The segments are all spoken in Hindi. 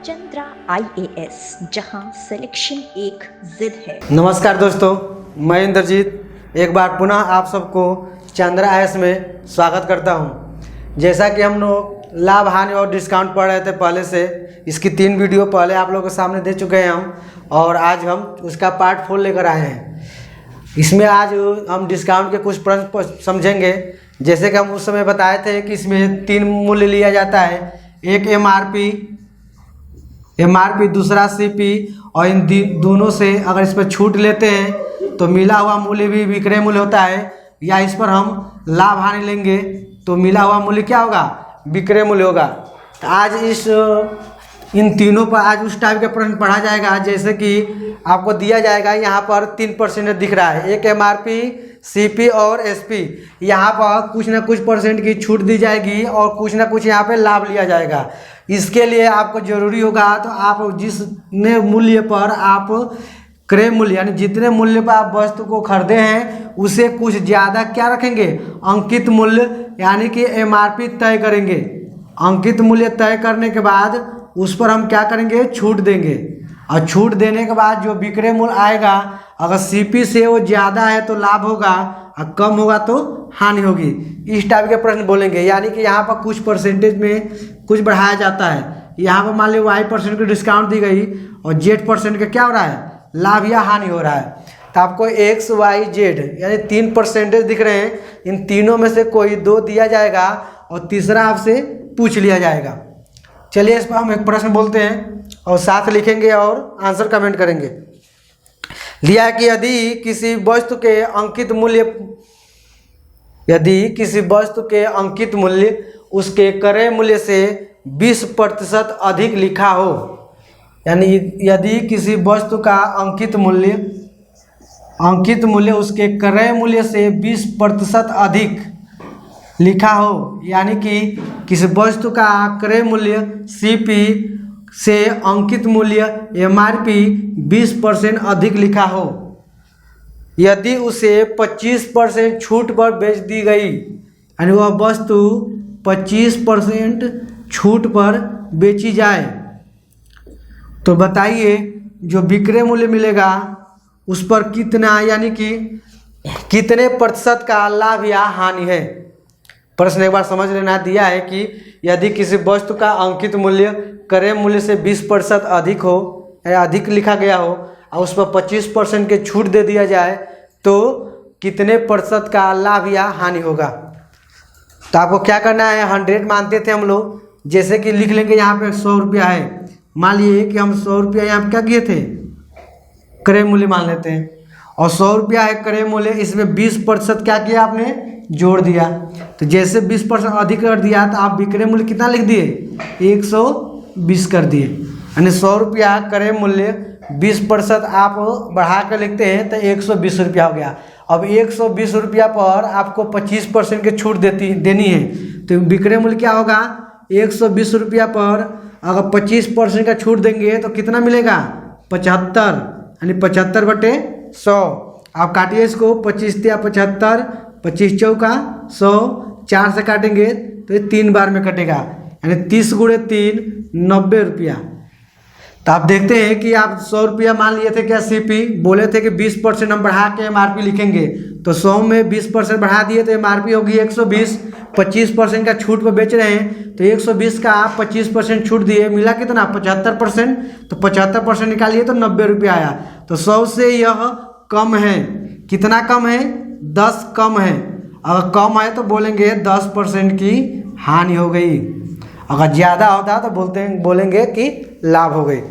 चंद्रा IAS, जहां सिलेक्शन एक जिद है। नमस्कार दोस्तों, मैं इंद्रजीत एक बार पुनः आप सबको चंद्रा IAS में स्वागत करता हूं। जैसा कि हम लोग लाभ हानि और डिस्काउंट पढ़ रहे थे पहले से, इसकी 3 वीडियो पहले आप लोगों के सामने दे चुके हैं हम, और आज हम उसका पार्ट 4 लेकर आए हैं। इसमें आज हम डिस्काउंट के कुछ प्रश्न समझेंगे। जैसे कि हम उस समय बताए थे कि इसमें 3 मूल्य लिया जाता है, एक MRP दूसरा CP, और इन दोनों से अगर इस पर छूट लेते हैं तो मिला हुआ मूल्य भी विक्रय मूल्य होता है, या इस पर हम लाभ हानि लेंगे तो मिला हुआ मूल्य क्या होगा, विक्रय मूल्य होगा। तो आज इन तीनों पर आज उस टाइप के प्रश्न पढ़ा जाएगा। जैसे कि आपको दिया जाएगा, यहाँ पर 3% दिख रहा है, एक MRP, CP और SP। यहाँ पर कुछ ना कुछ परसेंट की छूट दी जाएगी और कुछ ना कुछ यहाँ पे लाभ लिया जाएगा। इसके लिए आपको जरूरी होगा, तो आप जितने मूल्य पर आप क्रय मूल्य यानी जितने मूल्य पर आप वस्तु को खरीदे हैं उसे कुछ ज़्यादा क्या रखेंगे, अंकित मूल्य यानी कि MRP तय करेंगे। अंकित मूल्य तय करने के बाद उस पर हम क्या करेंगे, छूट देंगे, और छूट देने के बाद जो विक्रय मूल्य आएगा, अगर CP से वो ज़्यादा है तो लाभ होगा और कम होगा तो हानि होगी। इस टाइप के प्रश्न बोलेंगे। यानी कि यहाँ पर कुछ परसेंटेज में कुछ बढ़ाया जाता है। यहाँ पर मान लो Y% की डिस्काउंट दी गई और Z% का क्या हो रहा है, लाभ या हानि हो रहा है। तो आपको X, Y, Z यानी 3% दिख रहे हैं। इन तीनों में से कोई 2 दिया जाएगा और तीसरा आपसे पूछ लिया जाएगा। चलिए इस पर हम एक प्रश्न बोलते हैं और साथ लिखेंगे और आंसर कमेंट करेंगे। लिया है कि यदि किसी वस्तु के अंकित मूल्य उसके क्रय मूल्य से 20% अधिक लिखा हो, यानी यदि किसी वस्तु का अंकित मूल्य उसके क्रय मूल्य से 20% अधिक लिखा हो, यानी कि किसी वस्तु का क्रय मूल्य CP से अंकित मूल्य MRP 20% अधिक लिखा हो, यदि उसे 25% छूट पर बेच दी गई, यानी वह वस्तु 25% छूट पर बेची जाए, तो बताइए जो विक्रय मूल्य मिलेगा उस पर कितना, यानी कि कितने प्रतिशत का लाभ या हानि है। प्रश्न एक बार समझ लेना। दिया है कि यदि किसी वस्तु का अंकित मूल्य क्रय मूल्य से 20% अधिक हो या अधिक लिखा गया हो और उस पर 25% के छूट दे दिया जाए, तो कितने प्रतिशत का लाभ या हानि होगा। तो आपको क्या करना है, 100 मानते थे हम लोग। जैसे कि लिख लेंगे, यहाँ पे 100 रुपया है। मान लिए कि हम 100 रुपया यहाँ पे क्या किए थे, क्रय मूल्य मान लेते हैं, और 100 रुपया है क्रय मूल्य, इसमें 20% क्या किया आपने, जोड़ दिया। तो जैसे 20% अधिक कर दिया तो आप विक्रय मूल्य कितना लिख दिए, 120 कर दिए। यानी 100 रुपया क्रय मूल्य 20% आप बढ़ा कर लिखते हैं तो 120 रुपया हो गया। अब 120 रुपया पर आपको 25% की छूट देनी है, तो विक्रय मूल्य क्या होगा, 120 रुपया पर अगर 25% का छूट देंगे तो कितना मिलेगा, 75, यानी 75/100। आप काटिए इसको, 25 या 75, 25 चौका 100, 4 से काटेंगे तो ये 3 बार में कटेगा, यानी 30 × 3 90 रुपया। तो आप देखते हैं कि आप 100 रुपया मान लिए थे क्या, CP बोले थे कि 20% हम बढ़ा के MRP लिखेंगे, तो 100 में 20% बढ़ा दिए तो MRP होगी 120। 25% का छूट पर बेच रहे हैं तो 120 का आप 25% छूट दिए, मिला कितना, 75%। तो 75% निकालिए तो 90 रुपया आया। तो 100 से यह कम है, कितना कम है, 10 कम है। अगर कम है तो बोलेंगे 10% की हानि हो गई। अगर ज़्यादा होता तो बोलेंगे कि लाभ हो गई।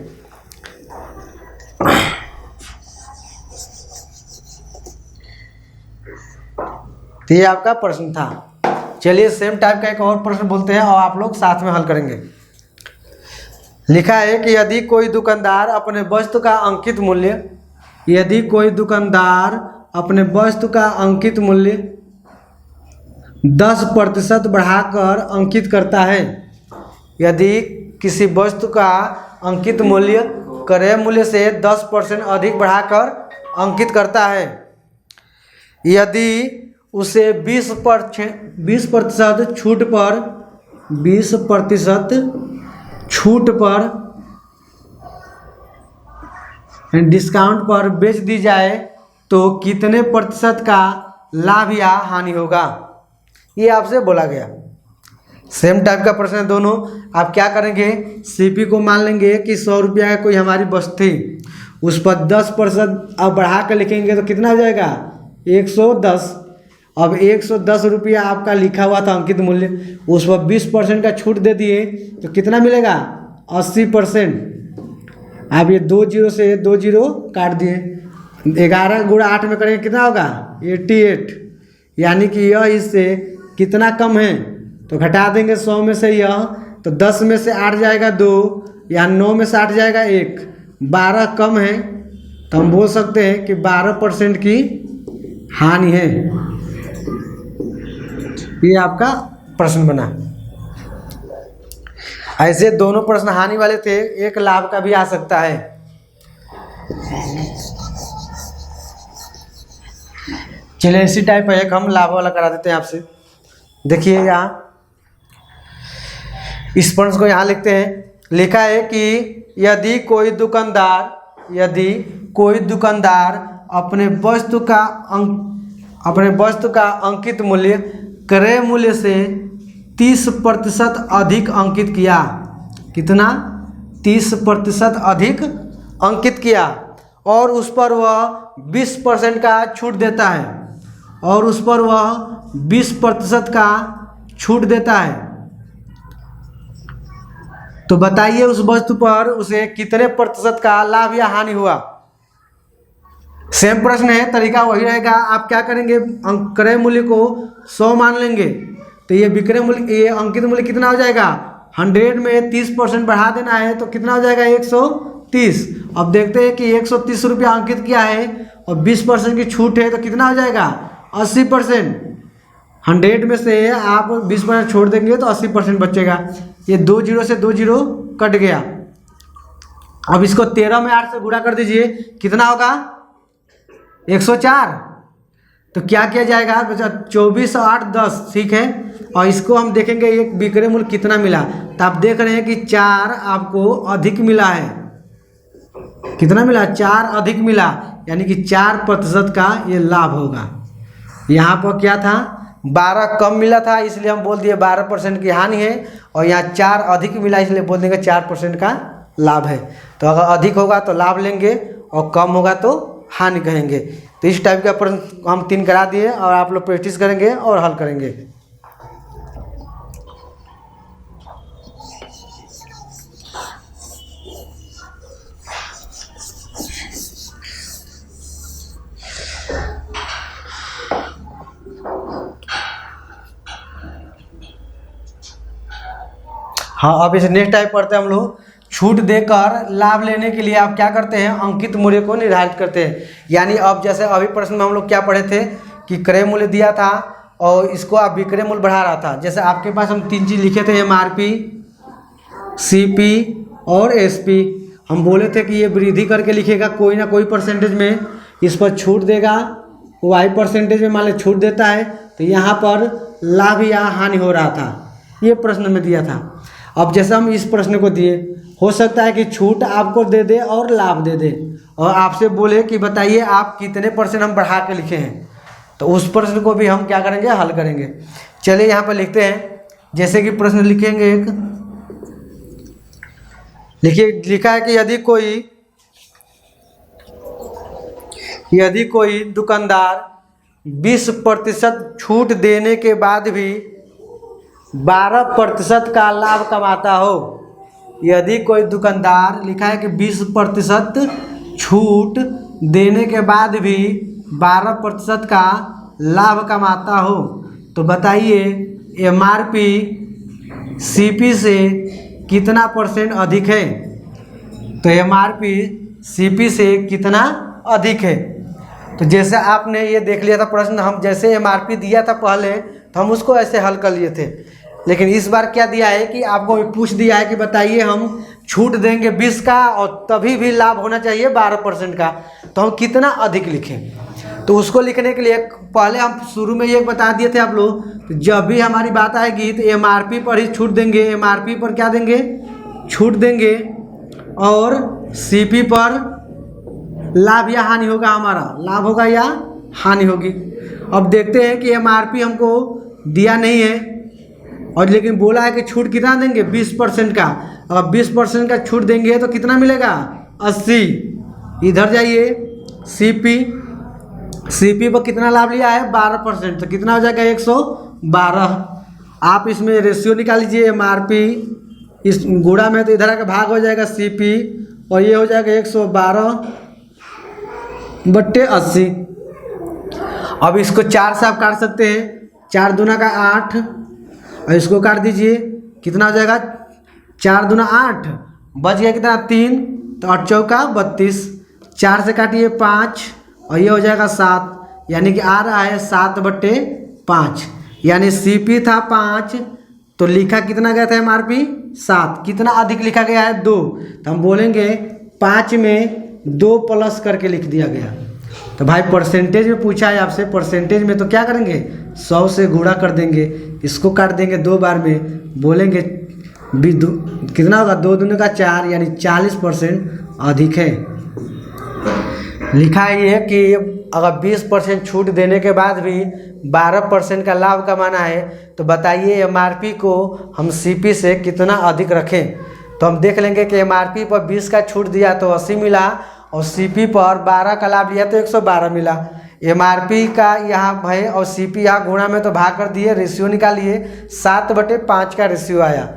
तो ये आपका प्रश्न था। चलिए सेम टाइप का एक और प्रश्न बोलते हैं और आप लोग साथ में हल करेंगे। लिखा है कि यदि कोई दुकानदार अपने वस्तु का अंकित मूल्य 10% बढ़ाकर अंकित करता है, यदि किसी वस्तु का अंकित मूल्य क्रय मूल्य से 10% अधिक बढ़ाकर अंकित करता है, यदि उसे 20% छूट पर डिस्काउंट पर बेच दी जाए तो कितने प्रतिशत का लाभ या हानि होगा, ये आपसे बोला गया। सेम टाइप का प्रश्न है दोनों। आप क्या करेंगे, सीपी को मान लेंगे कि 100 रुपया का कोई हमारी वस्तु थी, उस पर 10% अब बढ़ा कर लिखेंगे तो कितना हो जाएगा 110। अब 110 रुपया आपका लिखा हुआ था अंकित मूल्य, उस पर 20% का छूट दे दिए तो कितना मिलेगा 80%। आप ये 2 जीरो से 2 जीरो काट दिए, 11 गुणा 8 में करेंगे कितना होगा 88, यानी कि यह इससे कितना कम है तो घटा देंगे 100 में से यह, तो 10 में से 8 जाएगा 2, या 9 में से 8 जाएगा 1, 12 कम है तो हम बोल सकते हैं कि 12% की हानि है। ये आपका प्रश्न बना। ऐसे दोनों प्रश्न हानि वाले थे, एक लाभ का भी आ सकता है। चलिए इसी टाइप का एक हम लाभ वाला करा देते हैं आपसे। देखिए यहाँ इस प्रश्न को यहाँ लिखते हैं, लिखा है कि यदि कोई दुकानदार अपने वस्तु का अंकित मूल्य क्रय मूल्य से 30% अधिक अंकित किया, कितना 30% अधिक अंकित किया, और उस पर वह 20% का छूट देता है, तो बताइए उस वस्तु पर उसे कितने प्रतिशत का लाभ या हानि हुआ। सेम प्रश्न है, तरीका वही रहेगा। आप क्या करेंगे, क्रय मूल्य को 100 मान लेंगे तो ये विक्रय मूल्य, ये अंकित मूल्य कितना हो जाएगा 100 में 30% बढ़ा देना है तो कितना हो जाएगा 130। अब देखते हैं कि 130 रुपया अंकित किया है और 20% की छूट है तो कितना हो जाएगा 80%। 100 में से आप 20% छोड़ देंगे तो 80% बचेगा। ये 2 जीरो से 2 जीरो कट गया। अब इसको 13 में 8 से गुणा कर दीजिए, कितना होगा 104। तो क्या किया जाएगा बच्चा 24 और 8 10, ठीक है। और इसको हम देखेंगे एक विक्रय मूल्य कितना मिला, तो आप देख रहे हैं कि 4 आपको अधिक मिला है। कितना मिला 4 अधिक मिला, यानी कि 4% का ये लाभ होगा। यहाँ पर क्या था 12 कम मिला था इसलिए हम बोल दिए 12% की हानि है, और यहाँ 4 अधिक मिला इसलिए बोल देंगे 4% का लाभ है। तो अगर अधिक होगा तो लाभ लेंगे और कम होगा तो हानि कहेंगे। तो इस टाइप का प्रश्न हम 3 करा दिए और आप लोग प्रैक्टिस करेंगे और हल करेंगे। हाँ, अब इसे नेक्स्ट टाइप पढ़ते हैं हम लोग। छूट देकर लाभ लेने के लिए आप क्या करते हैं, अंकित मूल्य को निर्धारित करते हैं। यानी अब जैसे अभी प्रश्न में हम लोग क्या पढ़े थे कि क्रय मूल्य दिया था और इसको आप विक्रय मूल्य बढ़ा रहा था। जैसे आपके पास हम 3 चीज़ लिखे थे, MRP, CP और SP। हम बोले थे कि ये वृद्धि करके लिखेगा कोई ना कोई परसेंटेज में, इस पर छूट देगा Y% में, मान लो छूट देता है तो यहाँ पर लाभ या हानि हो रहा था। ये प्रश्न में दिया था। अब जैसे हम इस प्रश्न को दिए, हो सकता है कि छूट आपको दे दे और लाभ दे दे, और आपसे बोले कि बताइए आप कितने % हम बढ़ा के लिखे हैं, तो उस प्रश्न को भी हम क्या करेंगे, हल करेंगे। चलिए यहाँ पर लिखते हैं। जैसे कि प्रश्न लिखेंगे एक, लिखिए, लिखा है कि यदि कोई दुकानदार 20% छूट देने के बाद भी 12% का लाभ कमाता हो। यदि कोई दुकानदार, लिखा है कि 20% छूट देने के बाद भी 12% का लाभ कमाता हो, तो बताइए MRP CP से कितना % अधिक है। तो MRP CP से कितना अधिक है। तो जैसे आपने ये देख लिया था प्रश्न, हम जैसे MRP दिया था पहले तो हम उसको ऐसे हल कर लिए थे, लेकिन इस बार क्या दिया है कि आपको पूछ दिया है कि बताइए हम छूट देंगे 20 का और तभी भी लाभ होना चाहिए 12% का, तो हम कितना अधिक लिखें। तो उसको लिखने के लिए पहले हम शुरू में ये बता दिए थे आप लोग, तो जब भी हमारी बात आएगी तो MRP पर ही छूट देंगे। MRP पर क्या देंगे, छूट देंगे, और CP पर लाभ या हानि होगा, हमारा लाभ होगा या हानि होगी। अब देखते हैं कि एमआरपी हमको दिया नहीं है और लेकिन बोला है कि छूट कितना देंगे 20% का। अगर 20% का छूट देंगे तो कितना मिलेगा 80। इधर जाइए सीपी पर कितना लाभ लिया है 12%, तो कितना हो जाएगा 112। आप इसमें रेशियो निकाल लीजिए एमआरपी इस गुणा में, तो इधर आके भाग हो जाएगा सीपी और ये हो जाएगा 112/80। अब इसको 4 से आप काट सकते हैं, 4 दूना का 8 और इसको काट दीजिए, कितना हो जाएगा 4 दूना 8, बच गया कितना 3, तो 8 चौका 32, 4 से काटिए 5 और ये हो जाएगा 7, यानी कि आ रहा है 7/5। यानी सीपी था 5 तो लिखा कितना गया था एमआरपी 7, कितना अधिक लिखा गया है 2, तो हम बोलेंगे 5 में 2 प्लस करके लिख दिया गया। तो भाई परसेंटेज में पूछा है आपसे, परसेंटेज में तो क्या करेंगे 100 से गुणा कर देंगे, इसको काट देंगे 2 बार में, बोलेंगे कितना होगा 2 दूनी का 4, यानी 40% अधिक है। लिखा है ये कि अगर 20% छूट देने के बाद भी 12% का लाभ कमाना है तो बताइए एमआरपी को हम सीपी से कितना अधिक रखें। तो हम देख लेंगे कि एमआरपी पर 20 का छूट दिया तो 80 मिला और सीपी पर 12 का लाभ लिया तो 112 मिला। एमआरपी का यहाँ है और सीपी यहाँ गुणा में तो भाग कर दिए, रेशियो निकालिए 7/5 का रेशियो आया,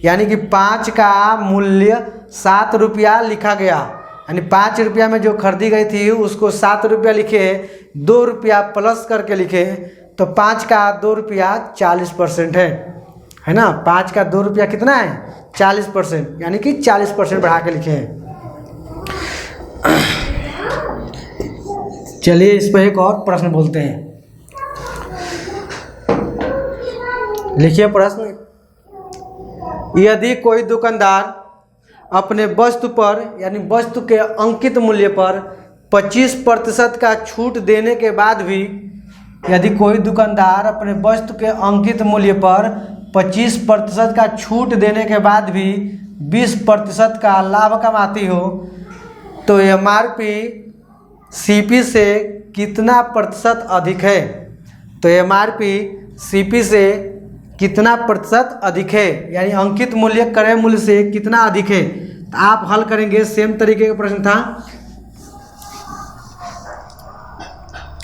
यानी कि 5 का मूल्य 7 रुपया लिखा गया, यानी 5 रुपया में जो खरीदी गई थी उसको 7 रुपया लिखे, 2 रुपया प्लस करके लिखे, तो 5 का 2 रुपया 40% है ना। 5 का 2 रुपया कितना है 40%, यानी कि 40% बढ़ा के लिखे हैं। चलिए इस पर एक और प्रश्न बोलते हैं। लिखिए प्रश्न, यदि कोई दुकानदार अपने वस्तु पर यानी वस्तु के अंकित मूल्य पर 25% का छूट देने के बाद भी, यदि कोई दुकानदार अपने वस्तु के अंकित मूल्य पर 25% का छूट देने के बाद भी 20% का लाभ कमाती हो तो एमआरपी सीपी से कितना प्रतिशत अधिक है। तो एमआरपी सीपी से कितना प्रतिशत अधिक है, यानी अंकित मूल्य क्रय मूल्य से कितना अधिक है। तो आप हल करेंगे, सेम तरीके का प्रश्न था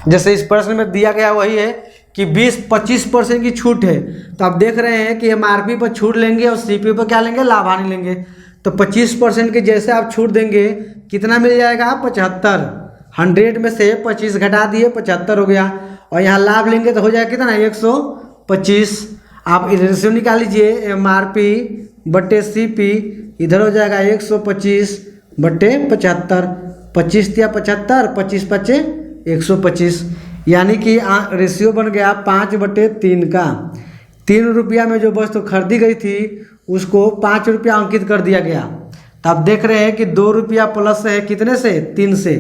जैसे इस प्रश्न में दिया गया वही है कि 20-25% की छूट है। तो आप देख रहे हैं कि एमआरपी पर छूट लेंगे और सीपी पर क्या लेंगे लाभ हानि लेंगे। तो 25% के जैसे आप छूट देंगे कितना मिल जाएगा 75, 100 में से 25 घटा दिए 75 हो गया, और यहाँ लाभ लेंगे तो हो जाएगा कितना 125। आप रेशियो निकाल लीजिए एमआरपी बटे सीपी, इधर हो जाएगा 125/75, 25 या 75, 25×5 125, यानी कि रेशियो बन गया 5/3 का। 3 रुपया में जो वस्तु खरीदी गई थी उसको 5 रुपया अंकित कर दिया गया। तो आप देख रहे हैं कि 2 रुपया प्लस है कितने से 3 से,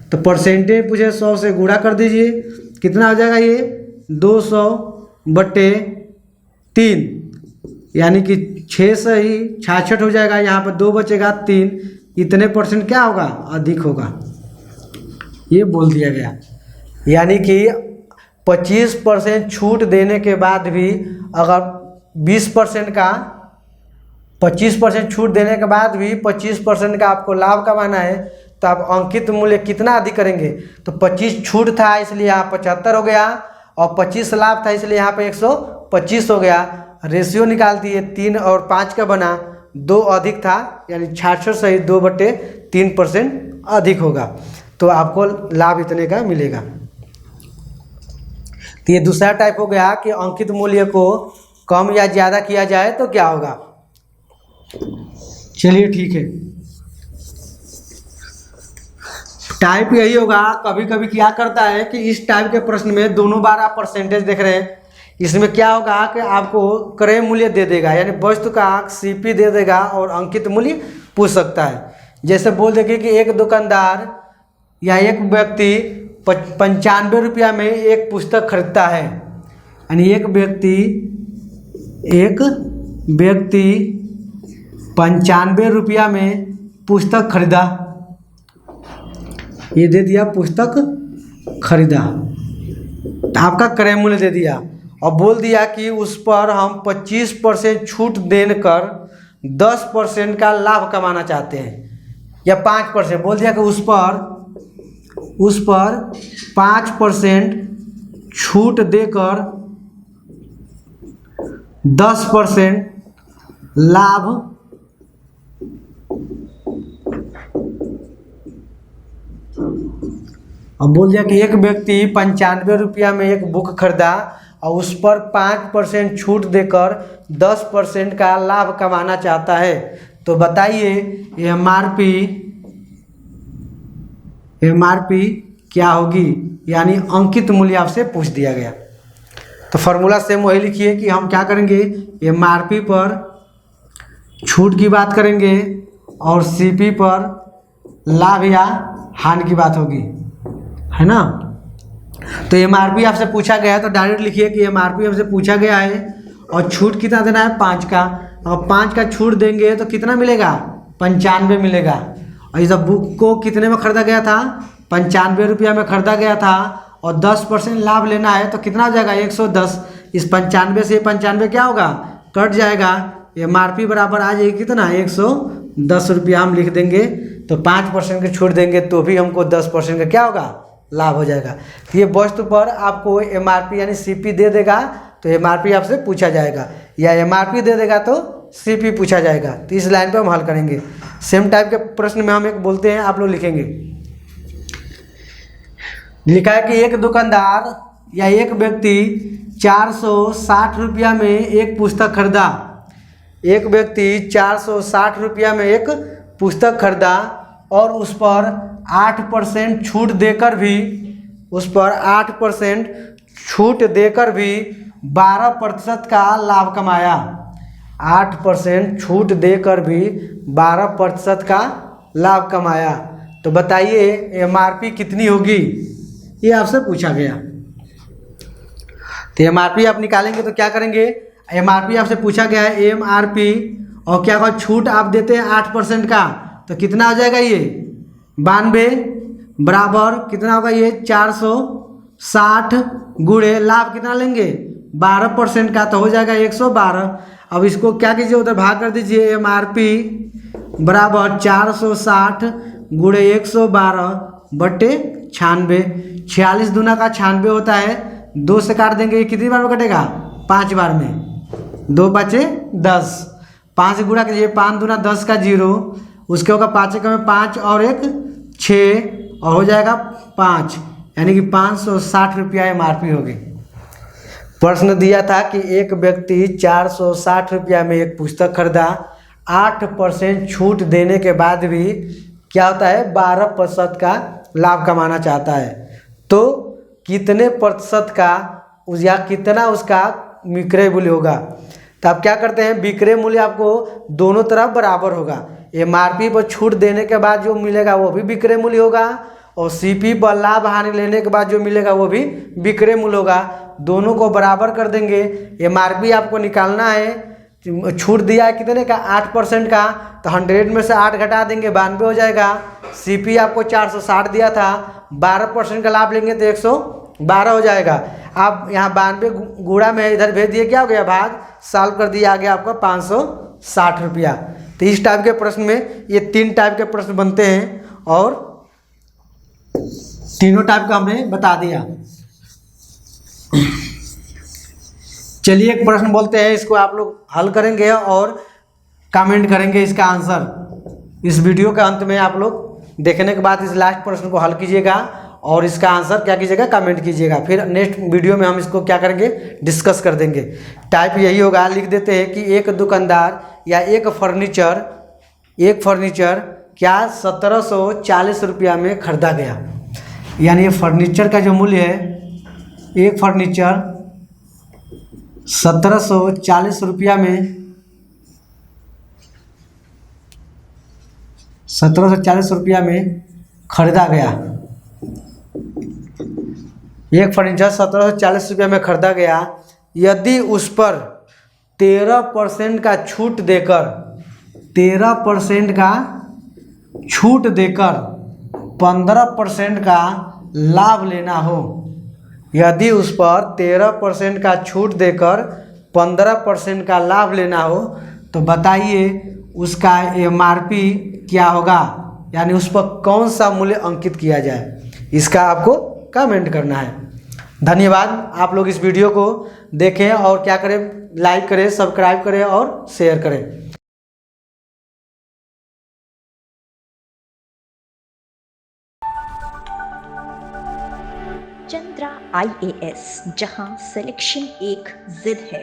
तो परसेंटेज पूछे 100 से गुणा कर दीजिए, कितना हो जाएगा ये 200/3, यानी कि 6 से ही 66 हो जाएगा, यहाँ पर 2 बचेगा 3, इतने परसेंट क्या होगा अधिक होगा, ये बोल दिया गया। यानी कि 25% छूट देने के बाद भी अगर 20% का 25% छूट देने के बाद भी 25% का आपको लाभ कमाना है तो आप अंकित मूल्य कितना अधिक करेंगे। तो 25 छूट था इसलिए यहाँ 75 हो गया और 25 लाभ था इसलिए यहाँ पे 125 हो गया। रेशियो निकाल दिए 3 और 5 का बना, 2 अधिक था यानी 66 सही 2/3% अधिक होगा, तो आपको लाभ इतने का मिलेगा। तो ये दूसरा टाइप हो गया कि अंकित मूल्य को कम या ज़्यादा किया जाए तो क्या होगा। चलिए ठीक है, टाइप यही होगा। कभी कभी क्या करता है कि इस टाइप के प्रश्न में दोनों बार आप परसेंटेज देख रहे हैं, इसमें क्या होगा कि आपको क्रय मूल्य दे देगा, यानी वस्तु का सीपी दे देगा और अंकित मूल्य पूछ सकता है। जैसे बोल देंगे कि एक दुकानदार या एक व्यक्ति 95 रुपया में एक पुस्तक खरीदता है, यानी एक व्यक्ति 95 रुपया में पुस्तक खरीदा, ये दे दिया पुस्तक खरीदा, तो आपका क्रय मूल्य दे दिया और बोल दिया कि उस पर हम 25% छूट देकर 10% का लाभ कमाना चाहते हैं, या 5% बोल दिया कि उस पर 5% छूट देकर 10% लाभ अब बोल दिया कि एक व्यक्ति 95 रुपया में एक बुक खरीदा और उस पर 5% छूट देकर 10% का लाभ कमाना चाहता है, तो बताइए एमआरपी क्या होगी, यानी अंकित मूल्य आपसे पूछ दिया गया। तो फॉर्मूला सेम वही लिखिए कि हम क्या करेंगे, एमआरपी पर छूट की बात करेंगे और सीपी पर लाभ या हानि की बात होगी, है ना। तो एमआरपी आपसे पूछा गया है तो डायरेक्ट लिखिए कि एमआरपी आपसे पूछा गया है और छूट कितना देना है, 5 का। और 5 का छूट देंगे तो कितना मिलेगा, 95 मिलेगा। और इस बुक को कितने में ख़रीदा गया था, 95 रुपया में ख़रीदा गया था और 10% लाभ लेना है तो कितना हो जाएगा, 110। इस 95 से 95 क्या होगा, कट जाएगा। एमआरपी बराबर आ जाएगी कितना, 110 रुपया हम लिख देंगे। तो 5% की छूट देंगे तो भी हमको 10% का क्या होगा, लाभ हो जाएगा। तो ये वस्तु पर आपको एमआरपी यानी सीपी दे देगा तो एमआरपी आपसे पूछा जाएगा, या एमआरपी दे देगा तो सीपी पूछा जाएगा। तो इस लाइन पे हम हल करेंगे। सेम टाइप के प्रश्न में हम एक बोलते हैं, आप लोग लिखेंगे। लिखा है कि एक दुकानदार या एक व्यक्ति 460 रुपया में एक पुस्तक खरीदा। एक व्यक्ति 460 रुपया में एक पुस्तक खरीदा और उस पर 8% छूट देकर भी 12% का लाभ कमाया। 8% छूट देकर भी 12% का लाभ कमाया। तो बताइए एमआरपी कितनी होगी, ये आपसे पूछा गया। तो एमआरपी आप निकालेंगे तो क्या करेंगे, एमआरपी आपसे पूछा गया है एमआरपी और क्या होगा, छूट आप देते हैं 8% का, तो कितना हो जाएगा ये 92 बराबर कितना होगा, ये 460 गुणे लाभ कितना लेंगे 12% का, तो हो जाएगा 112। अब इसको क्या कीजिए, उधर भाग कर दीजिए। एमआरपी बराबर 460 गुणे 112 बट्टे 96। 46 दूना का 96 होता है, 2 से काट देंगे, ये कितनी बार में कटेगा, 5 बार में। 2 बचे 10, 5 गुणा कीजिए, 5 दूना 10 का 0, उसके होगा 5 का में 5 और 1 6 और हो जाएगा 5, यानी कि 560 रुपया एमआरपी होगी। प्रश्न दिया था कि एक व्यक्ति 460 रुपया में एक पुस्तक खरीदा, 8% छूट देने के बाद भी क्या होता है, 12% का लाभ कमाना चाहता है। तो कितने प्रतिशत का या कितना उसका विक्रय मूल्य होगा। तो आप क्या करते हैं, विक्रय मूल्य आपको दोनों तरफ बराबर होगा। एमआरपी पर छूट देने के बाद जो मिलेगा वो भी विक्रय मूल्य होगा और सीपी पर लाभ हानि लेने के बाद जो मिलेगा वो भी विक्रय मूल्य होगा। दोनों को बराबर कर देंगे। एमआरपी आपको निकालना है, छूट दिया है कितने का, 8% का, तो 100 में से 8 घटा देंगे, 92 हो जाएगा। सीपी आपको 460 दिया था, 12% का लाभ लेंगे तो 112 हो जाएगा। आप यहाँ 92 गुणा में इधर भेज दिए, क्या हो गया, भाग, सॉल्व कर दिया, आ गया आपका 560 रुपया। तो इस टाइप के प्रश्न में ये 3 टाइप के प्रश्न बनते हैं और तीनों टाइप का हमने बता दिया। चलिए एक प्रश्न बोलते हैं, इसको आप लोग हल करेंगे और कमेंट करेंगे इसका आंसर। इस वीडियो के अंत में आप लोग देखने के बाद इस लास्ट प्रश्न को हल कीजिएगा और इसका आंसर क्या कीजिएगा, कमेंट कीजिएगा। फिर नेक्स्ट वीडियो में हम इसको क्या करेंगे, डिस्कस कर देंगे। टाइप यही होगा, लिख देते हैं कि एक दुकानदार या एक फर्नीचर क्या 1740 रुपया में खरीदा गया। यानी ये फर्नीचर का जो मूल्य है, एक फर्नीचर 1740 रुपया में 1740 रुपया में खरीदा गया। एक फर्नीचर 1740 रुपया में खरीदा गया। यदि उस पर 13% का छूट देकर 13% का छूट देकर 15% का लाभ लेना हो, यदि उस पर 13% का छूट देकर 15% का लाभ लेना हो, तो बताइए उसका MRP क्या होगा, यानी उस पर कौन सा मूल्य अंकित किया जाए। इसका आपको कमेंट करना है। धन्यवाद। आप लोग इस वीडियो को देखें और क्या करें, लाइक करें, सब्सक्राइब करें और शेयर करें। चंद्रा IAS, जहां सिलेक्शन एक जिद है।